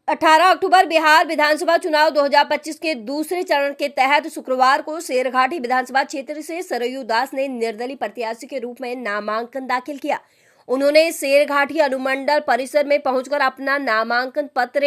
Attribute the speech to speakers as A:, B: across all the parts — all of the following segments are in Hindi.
A: 18 अक्टूबर बिहार विधानसभा चुनाव 2025 के दूसरे चरण के तहत शुक्रवार को शेरघाटी विधानसभा क्षेत्र से सरयू दास ने निर्दलीय प्रत्याशी के रूप में नामांकन दाखिल किया। उन्होंने शेरघाटी अनुमंडल परिसर में पहुंचकर अपना नामांकन पत्र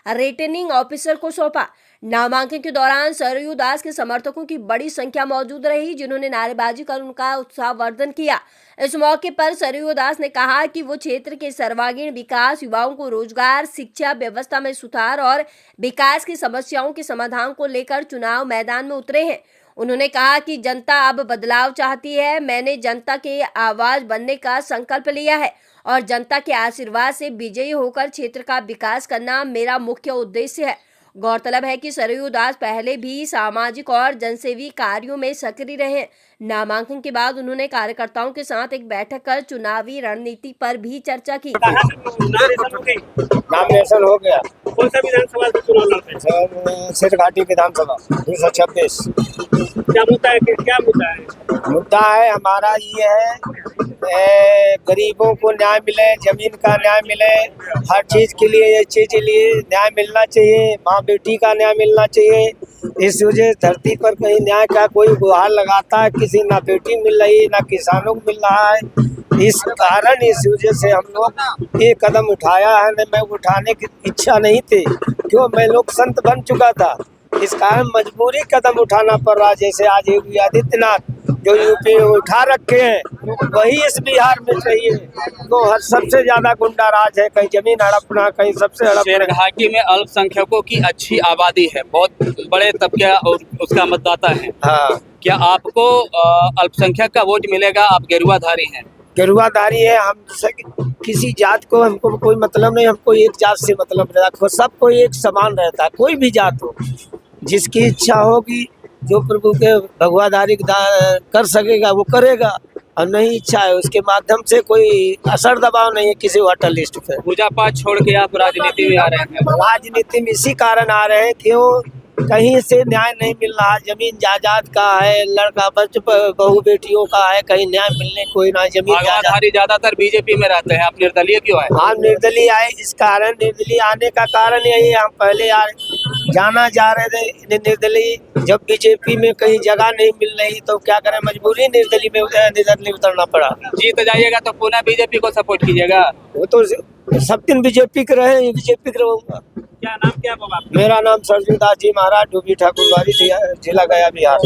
A: रिटर्निंग ऑफिसर को सौंपा। नामांकन के दौरान सरयू दास के समर्थकों की बड़ी संख्या मौजूद रही, जिन्होंने नारेबाजी कर उनका उत्साहवर्धन किया। इस मौके पर सरयू दास ने कहा कि वो क्षेत्र के सर्वांगीण विकास, युवाओं को रोजगार, शिक्षा व्यवस्था में सुधार और विकास की समस्याओं के समाधान को लेकर चुनाव मैदान में उतरे हैं। उन्होंने कहा कि जनता अब बदलाव चाहती है। मैंने जनता के आवाज बनने का संकल्प लिया है और जनता के आशीर्वाद से विजयी होकर क्षेत्र का विकास करना मेरा मुख्य उद्देश्य है। गौरतलब है कि सरयू दास पहले भी सामाजिक और जनसेवी कार्यों में सक्रिय रहे। नामांकन के बाद उन्होंने कार्यकर्ताओं के साथ एक बैठक कर चुनावी रणनीति पर भी चर्चा की।
B: नॉमिनेशन हो गया।
C: कौन सा विधानसभा से चुनाव लड़ते हैं?
B: शेरघाटी विधानसभा 226।
C: क्या मुद्दा है?
B: मुद्दा है हमारा ये है गरीबों को न्याय मिले, जमीन का न्याय मिले, हर चीज के लिए न्याय मिलना चाहिए, माँ बेटी का न्याय मिलना चाहिए। इस वजह धरती पर कहीं न्याय का कोई गुहार लगाता है, किसी ना बेटी मिल रही ना किसानों को मिल रहा है। इस कारण इस वजह से हम लोग ये कदम उठाया है। मैं उठाने की इच्छा नहीं थी, क्यों मैं लोग संत बन चुका था। इस कारण मजबूरी कदम उठाना पड़ रहा। जैसे आज योगी आदित्यनाथ जो यूपी में उठा रखे हैं, वही इस बिहार में चाहिए। तो हर सबसे ज्यादा गुंडा राज है, कहीं जमीन हड़पना, कहीं सबसे हड़पना।
D: शेरघाटी में अल्पसंख्यकों की अच्छी आबादी है, बहुत बड़े तबके और उसका मतदाता है।
B: हाँ,
D: क्या आपको अल्पसंख्यक का वोट मिलेगा? आप गेरुआधारी हैं।
B: गेरुआधारी है। हम किसी जात को हमको कोई मतलब नहीं, हमको एक जात से मतलब रहता। सबको एक समान रहता है, कोई भी जात हो। जिसकी इच्छा होगी, जो प्रभु के भगवाधारी कर सकेगा वो करेगा, और नहीं इच्छा है उसके माध्यम से कोई असर दबाव नहीं है किसी वोटर लिस्ट पे।
D: पूजा पाठ छोड़ के आप राजनीति में आ रहे हैं।
B: राजनीति में इसी कारण आ रहे हैं, क्यों कहीं से न्याय नहीं मिल रहा। जमीन जायदाद का है, लड़का बहू बेटियों का है, कहीं न्याय मिलने कोई ना। जमीन
D: भगवाधारी ज्यादातर बीजेपी में रहते हैं, आप निर्दलीय क्यों आए?
B: हाँ, निर्दलीय आए। इस कारण निर्दलीय आने का कारण यही है, हम पहले जाना जा रहे थे निर्दलीय। जब बीजेपी में कहीं जगह नहीं मिल रही तो क्या करें, मजबूरी निर्दलीय उतरना पड़ा।
D: जीत जाइएगा तो पुनः बीजेपी को सपोर्ट कीजिएगा।
B: वो तो सब दिन बीजेपी के रहे, बीजेपी के रहूंगा।
C: क्या नाम क्या बाबा?
B: मेरा नाम सरजू दास जी महाराज, डूबी ठाकुरवाड़ी, जिला गया, बिहार।